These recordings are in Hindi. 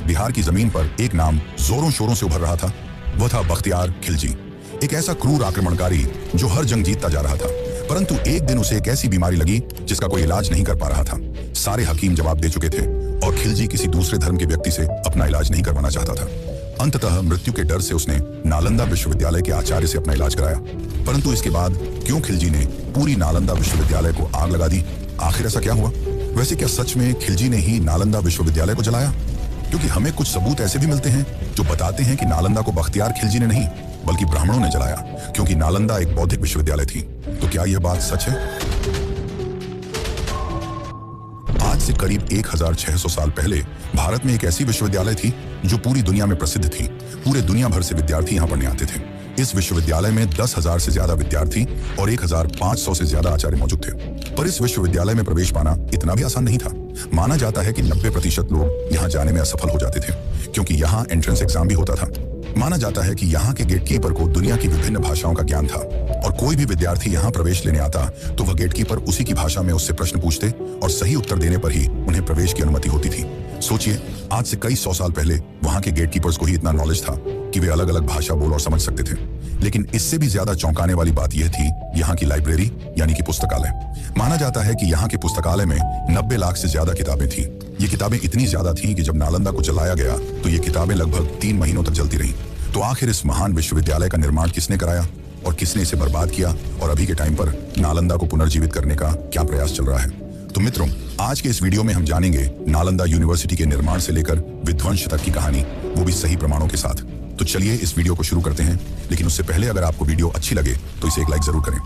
बिहार की जमीन पर एक नाम जोरों शोरों से उभर रहा था। वह था बख्तियार खिलजी, एक ऐसा क्रूर आक्रमणकारी जो हर जंग जीतता जा रहा था। परंतु एक दिन उसे एक ऐसी बीमारी लगी जिसका कोई इलाज नहीं कर पा रहा था। सारे हकीम जवाब दे चुके थे और खिलजी किसी दूसरे धर्म के व्यक्ति से अपना इलाज नहीं करवाना चाहता था। अंततः मृत्यु के डर से उसने नालंदा विश्वविद्यालय के आचार्य से अपना इलाज कराया। परंतु इसके बाद क्यों खिलजी ने पूरी नालंदा विश्वविद्यालय को आग लगा दी? आखिर ऐसा क्या हुआ? वैसे क्या सच में खिलजी ने ही नालंदा विश्वविद्यालय को जलाया? क्योंकि हमें कुछ सबूत ऐसे भी मिलते हैं जो बताते हैं कि नालंदा को बख्तियार खिलजी ने नहीं बल्कि ब्राह्मणों ने जलाया, क्योंकि नालंदा एक बौद्धिक विश्वविद्यालय थी। तो क्या यह बात सच है? आज से करीब 1600 साल पहले भारत में एक ऐसी विश्वविद्यालय थी जो पूरी दुनिया में प्रसिद्ध थी। पूरे दुनिया भर से विद्यार्थी यहाँ पढ़ने आते थे। इस विश्वविद्यालय में 10,000 से ज्यादा विद्यार्थी और 1,500 से ज्यादा आचार्य मौजूद थे। पर इस विश्वविद्यालय में प्रवेश पाना इतना भी आसान नहीं था। माना जाता है कि 90% लोग यहाँ जाने में असफल हो जाते थे, क्योंकि यहाँ एंट्रेंस एग्जाम भी होता था। माना जाता है कि यहाँ के गेटकीपर को दुनिया की विभिन्न भाषाओं का ज्ञान था और कोई भी विद्यार्थी यहाँ प्रवेश लेने आता तो वह गेटकीपर उसी की भाषा में उससे प्रश्न पूछते और सही उत्तर देने पर ही उन्हें प्रवेश की अनुमति होती थी। सोचिए, आज से कई 100 साल पहले वहाँ के गेटकीपर्स को ही इतना नॉलेज था कि वे अलग अलग भाषा बोल और समझ सकते थे। लेकिन इससे भी ज्यादा चौंकाने वाली बात यह थी यहाँ की लाइब्रेरी यानी कि पुस्तकालय। माना जाता है कि यहाँ के पुस्तकालय में 90 लाख से ज्यादा किताबें थीं। ये किताबें इतनी ज्यादा थीं कि जब नालंदा को जलाया गया तो ये किताबें लगभग 3 महीनों तक जलती रहीं। तो आखिर इस महान विश्वविद्यालय का निर्माण किसने कराया और किसने इसे बर्बाद किया, और अभी के टाइम पर नालंदा को पुनर्जीवित करने का क्या प्रयास चल रहा है? तो मित्रों, आज के इस वीडियो में हम जानेंगे नालंदा यूनिवर्सिटी के निर्माण से लेकर विध्वंस तक की कहानी, वो भी सही प्रमाणों के साथ। तो चलिए इस वीडियो को शुरू करते हैं, लेकिन उससे पहले अगर आपको वीडियो अच्छी लगे तो इसे एक लाइक जरूर करें।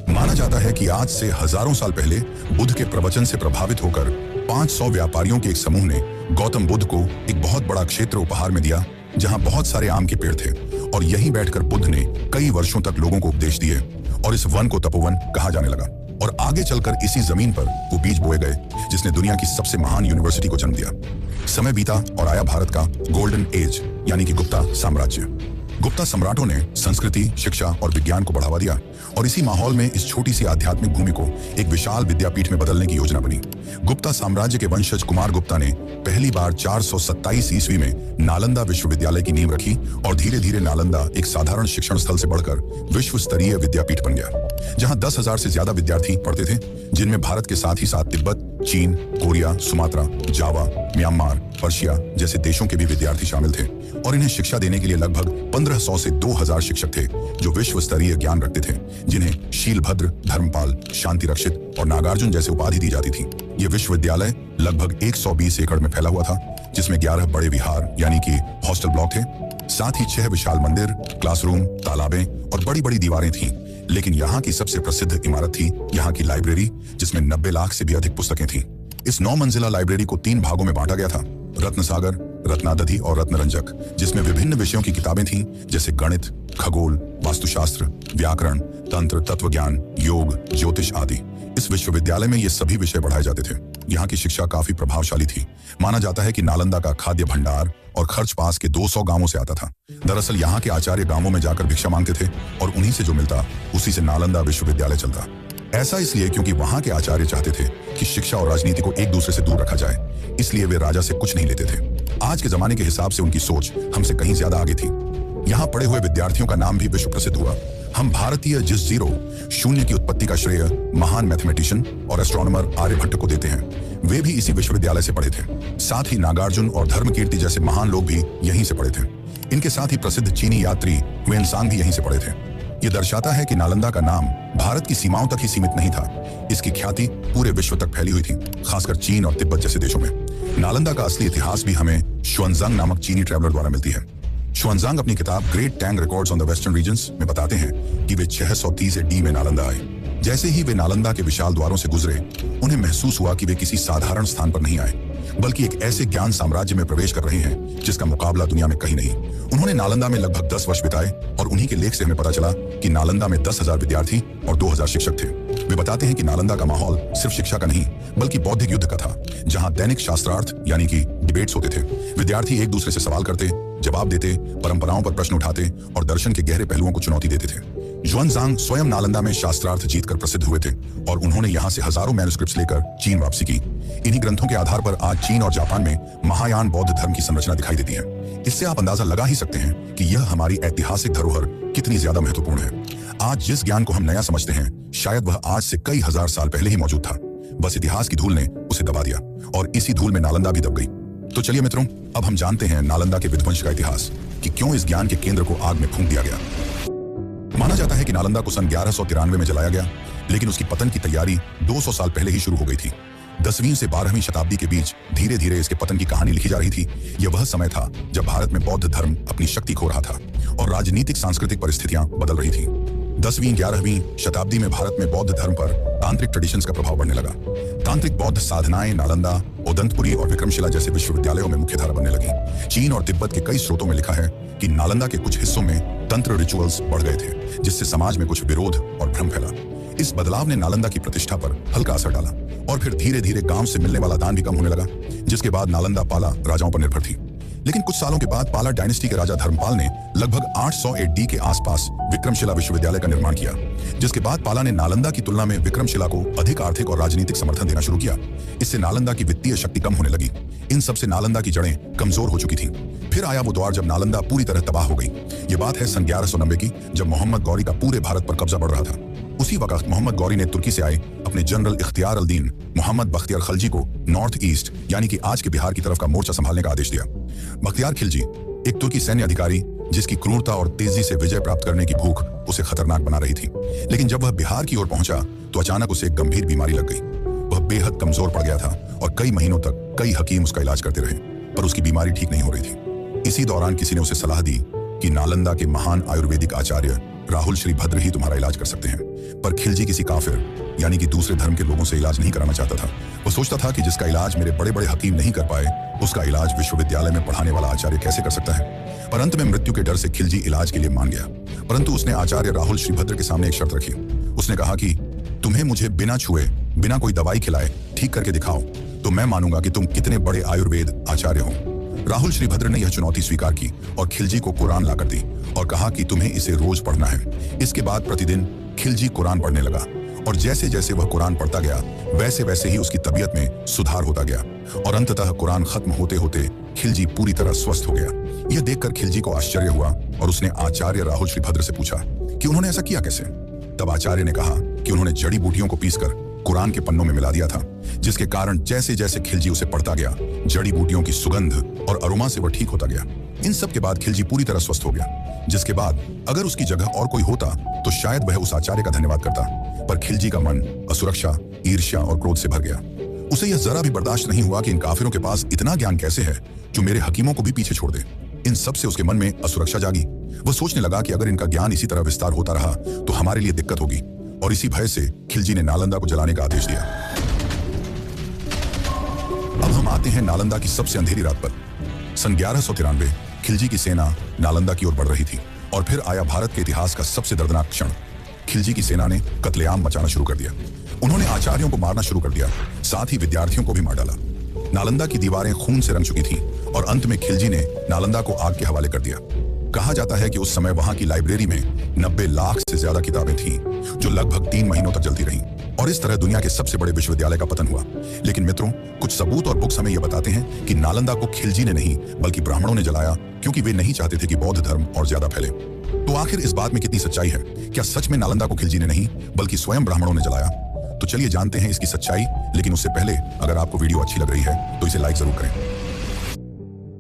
माना जाता है कि आज से हजारों साल पहले बुद्ध के प्रवचन से प्रभावित होकर 500 व्यापारियों के एक समूह ने गौतम बुद्ध को एक बहुत बड़ा क्षेत्र उपहार में दिया जहां बहुत सारे आम के पेड़ थे, और यहीं बैठकर बुद्ध ने कई वर्षों तक लोगों को उपदेश दिए और इस वन को तपोवन कहा जाने लगा। और आगे चलकर इसी जमीन पर वो बीज बोए गए जिसने दुनिया की सबसे महान यूनिवर्सिटी को जन्म दिया। समय बीता और आया भारत का गोल्डन एज यानी कि गुप्ता साम्राज्य। गुप्ता सम्राटों ने संस्कृति, शिक्षा और विज्ञान को बढ़ावा दिया और इसी माहौल में इस छोटी सी आध्यात्मिक भूमि को एक विशाल विद्यापीठ में बदलने की योजना बनी। गुप्ता साम्राज्य के वंशज कुमार गुप्ता ने पहली बार 427 ईस्वी में नालंदा विश्वविद्यालय की नींव रखी और धीरे धीरे नालंदा एक साधारण शिक्षण स्थल से बढ़कर विश्व स्तरीय विद्यापीठ बन गया, जहां 10,000 से ज्यादा विद्यार्थी पढ़ते थे, जिनमें भारत के साथ ही साथ तिब्बत, चीन, कोरिया, सुमात्रा, जावा, म्यांमार, पर्शिया जैसे देशों के भी विद्यार्थी शामिल थे। और इन्हें शिक्षा देने के लिए लगभग 1500 से 2000 शिक्षक थे जो विश्व स्तरीय ज्ञान रखते थे, जिन्हें शीलभद्र, धर्मपाल, शांति रक्षित और नागार्जुन जैसे उपाधि दी जाती थी। ये विश्वविद्यालय लगभग 120 एकड़ में फैला हुआ था, जिसमें 11 बड़े विहार यानी कि हॉस्टल ब्लॉक थे। साथ ही 6 विशाल मंदिर, क्लासरूम, तालाबें और बड़ी बड़ी दीवारें थीं। लेकिन यहाँ की सबसे प्रसिद्ध इमारत थी यहाँ की लाइब्रेरी, जिसमें 90 लाख से भी अधिक पुस्तकें थीं। इस 9 मंजिला लाइब्रेरी को 3 भागों में बांटा गया था, रत्नसागर, रत्नादधि और रत्नरंजक, जिसमें विभिन्न विषयों की किताबें थीं जैसे गणित, खगोल, वास्तुशास्त्र, व्याकरण, तंत्र, तत्वज्ञान, योग, ज्योतिष आदि। इस विश्वविद्यालय में ये सभी विषय पढ़ाए जाते थे। यहाँ की शिक्षा काफी प्रभावशाली थी। माना जाता है कि नालंदा का खाद्य भंडार और खर्च पास के 200 गांवों से आता था। दरअसल यहाँ के आचार्य गांवों में जाकर भिक्षा मांगते थे और उन्हीं से जो मिलता उसी से नालंदा विश्वविद्यालय चलता। ऐसा इसलिए क्योंकि वहाँ के आचार्य चाहते थे कि शिक्षा और राजनीति को एक दूसरे से दूर रखा जाए, इसलिए वे राजा से कुछ नहीं लेते थे। आज के जमाने के हिसाब से उनकी सोच हमसे कहीं ज्यादा आगे थी। यहाँ पढ़े हुए विद्यार्थियों का नाम भी विश्व प्रसिद्ध हुआ। हम भारतीय जिस जीरो शून्य की उत्पत्ति का श्रेय महान मैथमेटिशियन और एस्ट्रोनॉमर आर्यभट्ट को देते हैं, वे भी इसी विश्वविद्यालय से पढ़े थे। साथ ही नागार्जुन और धर्मकीर्ति जैसे महान लोग भी यहीं से पढ़े थे। इनके साथ ही प्रसिद्ध चीनी यात्री ह्वेनसांग भी यहीं से पढ़े थे। ये दर्शाता है कि नालंदा का नाम भारत की सीमाओं तक ही सीमित नहीं था, इसकी ख्याति पूरे विश्व तक फैली हुई थी, खासकर चीन और तिब्बत जैसे देशों में। नालंदा का असली इतिहास भी हमें शुएनजांग नामक चीनी ट्रैवलर द्वारा मिलती है। शुएनजांग अपनी किताब great Tang records on the western regions में बताते हैं कि वे 630 AD में नालंदा आए। जैसे ही वे नालंदा के विशाल द्वारों से गुजरे, उन्हें महसूस हुआ कि वे किसी साधारण स्थान पर नहीं आए, बल्कि एक ऐसे ज्ञान साम्राज्य में प्रवेश कर रहे हैं जिसका मुकाबला दुनिया में कहीं नहीं। उन्होंने नालंदा में लगभग 10 वर्ष बिताए और उन्हीं के लेख से हमें पता चला कि नालंदा में 10,000 विद्यार्थी और 2,000 शिक्षक थे। वे बताते हैं कि नालंदा का माहौल सिर्फ शिक्षा का नहीं बल्कि बौद्धिक युद्ध का था, जहां दैनिक शास्त्रार्थ यानी कि डिबेट्स होते थे। विद्यार्थी एक दूसरे से सवाल करते, जवाब देते, परंपराओं पर प्रश्न उठाते और दर्शन के गहरे पहलुओं को चुनौती देते थे। जुआनजांग स्वयं नालंदा में शास्त्रार्थ जीतकर प्रसिद्ध हुए थे और उन्होंने यहाँ से हजारों मैन्युस्क्रिप्ट्स लेकर चीन वापसी की। इन्हीं ग्रंथों के आधार पर आज चीन और जापान में महायान बौद्ध धर्म की संरचना दिखाई देती है। इससे आप अंदाजा लगा ही सकते हैं कि यह हमारी ऐतिहासिक धरोहर कितनी ज्यादा महत्वपूर्ण है। आज जिस ज्ञान को हम नया समझते हैं, शायद वह आज से कई हजार साल पहले ही मौजूद था, बस इतिहास की धूल ने उसे दबा दिया और इसी धूल में नालंदा भी दब गई। तो चलिए मित्रों, अब हम जानते हैं नालंदा के विध्वंस का इतिहास, कि क्यों इस ज्ञान के केंद्र को आग में फूंक दिया गया। माना जाता है कि नालंदा को सन 1193 में जलाया गया, लेकिन उसकी पतन की तैयारी 200 साल पहले ही शुरू हो गई थी। 10वीं से 12वीं शताब्दी के बीच धीरे धीरे इसके पतन की कहानी लिखी जा रही थी। यह वह समय था जब भारत में बौद्ध धर्म अपनी शक्ति खो रहा था और राजनीतिक सांस्कृतिक परिस्थितियां बदल रही थी। 10वीं 11वीं शताब्दी में भारत में बौद्ध धर्म पर तांत्रिक ट्रेडिशंस का प्रभाव बढ़ने लगा। तांत्रिक बौद्ध साधनाएं नालंदा, उदंतपुरी और विक्रमशिला जैसे विश्वविद्यालयों में मुख्यधारा बनने लगी। चीन और तिब्बत के कई स्रोतों में लिखा है कि नालंदा के कुछ हिस्सों में तंत्र रिचुअल्स बढ़ गए थे, जिससे समाज में कुछ विरोध और भ्रम फैला। इस बदलाव ने नालंदा की प्रतिष्ठा पर हल्का असर डाला और फिर धीरे धीरे गांव से मिलने वाला दान भी कम होने लगा, जिसके बाद नालंदा पाला राजाओं पर निर्भर थी। लेकिन कुछ सालों के बाद पाला डायनेस्टी के राजा धर्मपाल ने लगभग 800 AD के आसपास विक्रमशिला विश्वविद्यालय का निर्माण किया, जिसके बाद पाला ने नालंदा की तुलना में विक्रमशिला को अधिक आर्थिक और राजनीतिक समर्थन देना शुरू किया। इससे नालंदा की वित्तीय शक्ति कम होने लगी। इन सब से नालंदा की जड़ें कमजोर हो चुकी थीं। फिर आया वो दौर जब नालंदा पूरी तरह तबाह हो गई। ये बात है सन 1190 की, जब मोहम्मद गौरी का पूरे भारत पर कब्जा बढ़ रहा था। उसी वक्त मोहम्मद गौरी ने तुर्की से आए अपने जनरल इख्तियार अल दीन मोहम्मद बख्तियार खिलजी को नॉर्थ ईस्ट यानी कि आज के बिहार की तरफ का मोर्चा संभालने का आदेश दिया। बख्तियार खिलजी एक तुर्की सैन्य अधिकारी, जिसकी क्रूरता और तेजी से विजय प्राप्त करने की भूख उसे खतरनाक बना रही थी। लेकिन जब वह बिहार की ओर पहुंचा तो अचानक उसे एक गंभीर बीमारी लग गई। वह बेहद कमजोर पड़ गया था और कई महीनों तक कई हकीम उसका इलाज करते रहे, पर उसकी बीमारी ठीक नहीं हो रही थी। इसी दौरान किसी ने उसे सलाह दी कि नालंदा के महान आयुर्वेदिक आचार्य राहुल श्रीभद्र ही तुम्हारा इलाज कर सकते हैं। पर खिलजी किसी काफिर यानी कि दूसरे धर्म के लोगों से इलाज नहीं कराना चाहता था। वो सोचता था कि जिसका इलाज मेरे बड़े बड़े हकीम नहीं कर पाए, उसका इलाज विश्वविद्यालय में पढ़ाने वाला आचार्य कैसे कर सकता है। पर अंत में मृत्यु के डर से खिलजी इलाज के लिए मान गया, परंतु उसने आचार्य राहुल श्रीभद्र के सामने एक शर्त रखी। उसने कहा कि तुम्हें मुझे बिना छुए, बिना कोई दवाई खिलाए ठीक करके दिखाओ, तो मैं मानूंगा कि तुम कितने बड़े आयुर्वेद आचार्य हो। राहुल श्रीभद्र ने यह चुनौती स्वीकार की और खिलजी को कुरान लाकर दी और कहा कि तुम्हें इसे रोज पढ़ना है। इसके बाद प्रतिदिन खिलजी कुरान पढ़ने लगा और जैसे जैसे वह कुरान पढ़ता गया, वैसे वैसे ही उसकी तबीयत में सुधार होता गया और अंततः कुरान खत्म होते होते खिलजी पूरी तरह स्वस्थ हो गया। यह देखकर खिलजी को आश्चर्य हुआ और उसने आचार्य राहुल श्रीभद्र से पूछा कि उन्होंने ऐसा किया कैसे। तब आचार्य ने कहा कि उन्होंने जड़ी बूटियों को पीसकर कुरान के पन्नों में मिला दिया था, जिसके कारण जैसे जैसे खिलजी उसे पढ़ता गया, जड़ी बूटियों की सुगंध और अरोमा से वह ठीक होता गया। इन सब के बाद खिलजी पूरी तरह स्वस्थ हो गया, जिसके बाद अगर उसकी जगह और कोई होता तो शायद वह उस आचार्य का धन्यवाद करता। पर खिलजी का मन असुरक्षा, ईर्ष्या और क्रोध से भर गया। उसे यह जरा भी बर्दाश्त नहीं हुआ कि इन काफिरों के पास इतना ज्ञान कैसे है जो मेरे हकीमों को भी पीछे छोड़ दे। इन सब से उसके मन में असुरक्षा जागी। वह सोचने लगा कि अगर इनका ज्ञान इसी तरह विस्तार होता रहा तो हमारे लिए दिक्कत होगी, और इसी भय से खिलजी ने नालंदा को जलाने का आदेश दिया। अब हम आते हैं नालंदा की सबसे अंधेरी रात पर। सन 1193 खिलजी की सेना नालंदा की ओर बढ़ रही थी और फिर आया भारत के इतिहास का सबसे दर्दनाक क्षण। खिलजी की सेना ने कत्लेआम मचाना शुरू कर दिया। उन्होंने आचार्यों को मारना शुरू कर दिया, साथ ही विद्यार्थियों को भी मार डाला। नालंदा की दीवारें खून से रंग चुकी थीं और अंत में खिलजी ने नालंदा को आग के हवाले कर दिया। कहा जाता है कि उस समय वहां की लाइब्रेरी में 90 लाख से ज्यादा किताबें थीं, जो लगभग 3 महीनों तक जलती रहीं, और इस तरह दुनिया के सबसे बड़े विश्वविद्यालय का पतन हुआ। लेकिन मित्रों, कुछ सबूत और बुक्स हमें यह बताते हैं कि नालंदा को खिलजी ने नहीं बल्कि ब्राह्मणों ने जलाया, क्योंकि वे नहीं चाहते थे कि बौद्ध धर्म और ज्यादा फैले। तो आखिर इस बात में कितनी सच्चाई है? क्या सच में नालंदा को खिलजी ने नहीं बल्कि स्वयं ब्राह्मणों ने जलाया? तो चलिए जानते हैं इसकी सच्चाई, लेकिन उससे पहले अगर आपको वीडियो अच्छी लग रही है तो इसे लाइक जरूर करें।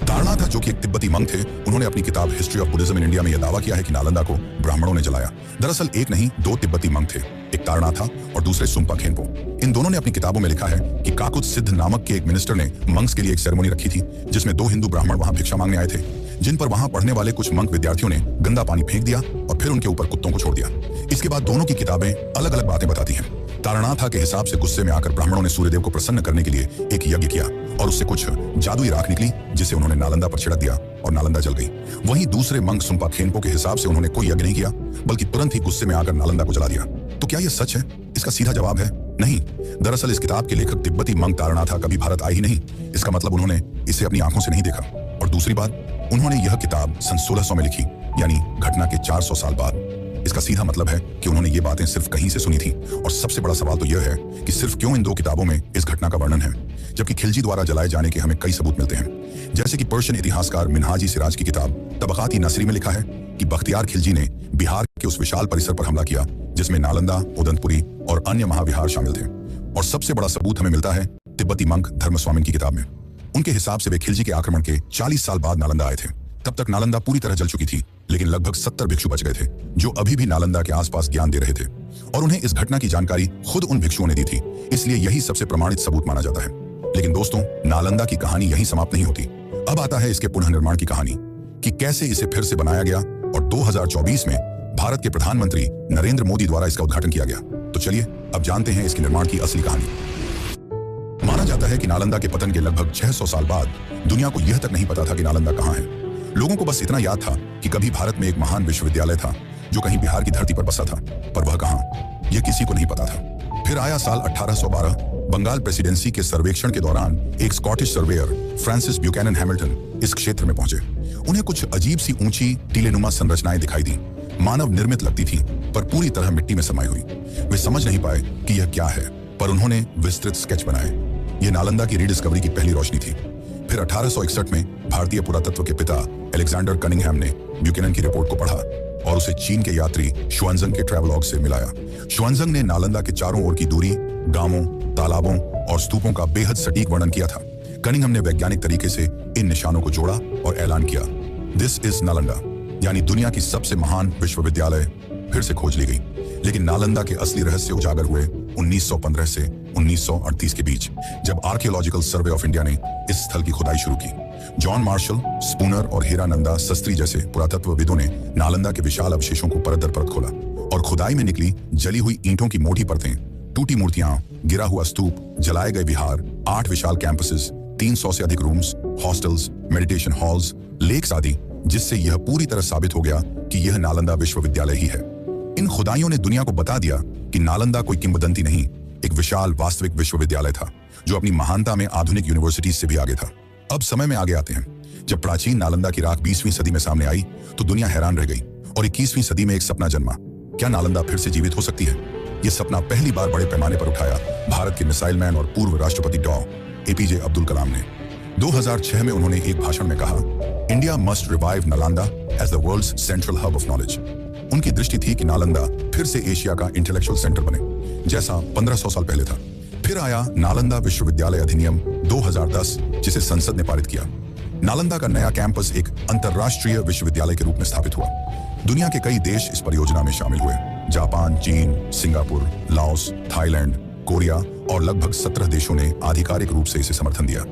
तारनाथ, जो कि एक तिब्बती मंक थे, उन्होंने अपनी किताब history of Buddhism in India में यह दावा किया है कि नालंदा को ब्राह्मणों ने जलाया। दरअसल एक नहीं 2 तिब्बती मंक थे, एक तारनाथ और दूसरे सुम्पा खेनपो। इन दोनों ने अपनी किताबों में लिखा है कि काकुत सिद्ध नामक के एक मिनिस्टर ने मंक्स के लिए एक सेरेमनी रखी थी, जिसमें 2 हिंदू ब्राह्मण वहां भिक्षा मांगने आए थे, जिन पर वहां पढ़ने वाले कुछ मंक विद्यार्थियों ने गंदा पानी फेंक दिया और फिर उनके ऊपर कुत्तों को छोड़ दिया। इसके बाद दोनों की किताबें अलग अलग बातें बताती हैं। तारनाथा के हिसाब से गुस्से में आकर ब्राह्मणों ने सूर्यदेव को प्रसन्न करने के लिए एक यज्ञ किया और उससे कुछ जादुई राख निकली, जिसे उन्होंने नालंदा पर छिड़क दिया और नालंदा जल गई। वहीं दूसरे मंक सुम्पा खेनपो के हिसाब से उन्होंने कोई यज्ञ नहीं किया, बल्कि तुरंत ही गुस्से में आकर नालंदा को जला दिया। तो क्या यह सच है? इसका सीधा जवाब है नहीं। दरअसल इस किताब के लेखक तिब्बती मंक तारनाथा कभी भारत आए ही नहीं। इसका मतलब उन्होंने इसे अपनी आंखों से नहीं देखा। और दूसरी बात, उन्होंने यह किताब सन 1600 में लिखी, यानी घटना के 400 साल बाद। इसका सीधा मतलब है कि उन्होंने ये बातें सिर्फ कहीं से सुनी थी। और सबसे बड़ा सवाल तो यह है कि सिर्फ क्यों इन 2 किताबों में इस घटना का वर्णन है, जबकि खिलजी द्वारा जलाए जाने के हमें कई सबूत मिलते हैं। जैसे कि पर्शियन इतिहासकार मिनहाज सिराज की किताब तबकात-ई नसरी में लिखा है कि बख्तियार खिलजी ने बिहार के उस विशाल परिसर पर हमला किया जिसमें नालंदा, उदंतपुरी और अन्य महाविहार शामिल थे। और सबसे बड़ा सबूत हमें मिलता है तिब्बती मंक धर्मस्वामी की किताब में। उनके हिसाब से वे खिलजी के आक्रमण के 40 साल बाद नालंदा आए थे। तब तक नालंदा पूरी तरह जल चुकी थी, लेकिन लगभग 70 भिक्षु बच गए थे जो अभी भी नालंदा के आसपास ज्ञान दे रहे थे। और उन्हें इस घटना की जानकारी खुद उन भिक्षुओं ने दी थी, इसलिए यही सबसे प्रमाणित सबूत माना जाता है। लेकिन दोस्तों, नालंदा की कहानी यहीं समाप्त नहीं होती। अब आता है इसके पुनर्निर्माण की कहानी, कि कैसे इसे फिर से बनाया गया और 2024 में भारत के प्रधानमंत्री नरेंद्र मोदी द्वारा इसका उद्घाटन किया गया। तो चलिए अब जानते हैं इसके निर्माण की असली कहानी। माना जाता है कि नालंदा के पतन के लगभग 600 साल बाद दुनिया को यह तक नहीं पता था कि नालंदा कहाँ है। लोगों को बस इतना याद था कि कभी भारत में एक महान विश्वविद्यालय था जो कहीं बिहार की धरती पर बसा था, पर वह कहाँ, यह किसी को नहीं पता था। फिर आया साल 1812। बंगाल प्रेसिडेंसी के सर्वेक्षण के दौरान एक Scottish surveyor Francis Buchanan Hamilton इस क्षेत्र में पहुंचे। उन्हें कुछ अजीब सी ऊंची टीलेनुमा संरचनाएं दिखाई दी। मानव निर्मित लगती थी, पर पूरी तरह मिट्टी में समाई हुई। वे समझ नहीं पाए कि यह क्या है, पर उन्होंने विस्तृत स्केच बनाए। यह नालंदा की रीडिस्कवरी की पहली रोशनी थी। फिर 1861 में भारतीय पुरातत्व के पिता अलेक्जेंडर कनिंघहैम ने ब्यूकेनन की रिपोर्ट को पढ़ा और उसे चीन के यात्री शुआनजंग के ट्रैवलॉग से मिलाया। शुआनजंग ने नालंदा के चारों ओर की दूरी, गांवों, तालाबों और स्तूपों का बेहद सटीक वर्णन किया था। कनिंघहैम ने वैज्ञानिक तरीके से इन निशानों को जोड़ा और ऐलान किया, दिस इज नालंदा, यानी दुनिया की सबसे महान विश्वविद्यालय फिर से खोज ली गई। लेकिन नालंदा के असली रहस्य उजागर हुए 1915 से 1938 के बीच, जब आर्कियोलॉजिकल सर्वे ऑफ इंडिया ने इस स्थल की खुदाई शुरू की। जॉन मार्शल, स्पूनर और हीरानंदा शास्त्री जैसे पुरातत्वविदों ने नालंदा के विशाल अवशेषों को परत दर परत खोला और खुदाई में निकली जली हुई ईंटों की मोटी परतें, टूटी मूर्तियां, गिरा हुआ स्तूप, जलाए गए विहार, 8 विशाल कैंपसेस, 300 से अधिक rooms, hostels, meditation halls, lakes आदि, जिससे यह पूरी तरह साबित हो गया कि यह नालंदा विश्वविद्यालय ही है। इन खुदाइयों ने दुनिया को बता दिया कि नालंदा कोई किंवदंती नहीं, एक विशाल वास्तविक विश्वविद्यालय था जो अपनी महानता में आधुनिक यूनिवर्सिटीज से भी आगे था। अब समय में आगे आते हैं। जब प्राचीन नालंदा की राख 20वीं सदी में सामने आई तो दुनिया हैरान रह गई और 21वीं सदी में एक सपना जन्मा। क्या नालंदा फिर से जीवित हो सकती है? यह सपना पहली बार बड़े पैमाने पर उठाया भारत के मिसाइल मैन और पूर्व राष्ट्रपति डॉ. APJ अब्दुल कलाम ने। 2006 में उन्होंने एक भाषण में कहा, India must revive Nalanda as the world's central hub of knowledge. उनकी दृष्टि थी कि नालंदा फिर से एशिया का इंटेलेक्चुअल सेंटर बने, जैसा 1500 साल पहले था। फिर आया नालंदा विश्वविद्यालय अधिनियम 2010, जिसे संसद ने पारित किया। नालंदा का नया कैंपस एक अंतर्राष्ट्रीय विश्वविद्यालय के रूप में स्थापित हुआ। दुनिया के कई देश इस परियोजना में शामिल हुए। जापान, चीन, सिंगापुर, लाओस, थाईलैंड, कोरिया और लगभग 17 देशों ने आधिकारिक रूप से इसे समर्थन दिया।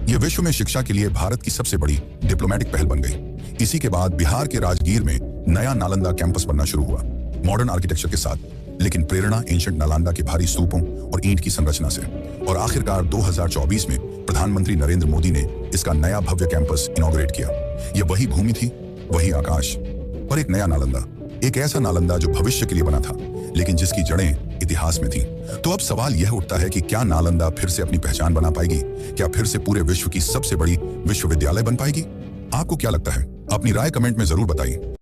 यह विश्व में शिक्षा के लिए भारत की सबसे बड़ी डिप्लोमेटिक पहल बन गई। इसी के बाद बिहार के राजगीर में नया नालंदा कैंपस बनना शुरू हुआ, मॉडर्न आर्किटेक्चर के साथ, लेकिन प्रेरणा एंशिएंट नालंदा के भारी स्तूपों और ईंट की संरचना से। और आखिरकार 2024 में प्रधानमंत्री नरेंद्र मोदी ने इसका नया भव्य कैंपस इनॉग्रेट किया। यह वही भूमि थी, वही आकाश, पर एक नया नालंदा, एक ऐसा नालंदा जो भविष्य के लिए बना था, लेकिन जिसकी जड़ें इतिहास में थी। तो अब सवाल यह उठता है कि क्या नालंदा फिर से अपनी पहचान बना पाएगी? क्या फिर से पूरे विश्व की सबसे बड़ी विश्वविद्यालय बन पाएगी? आपको क्या लगता है? अपनी राय कमेंट में जरूर बताइए।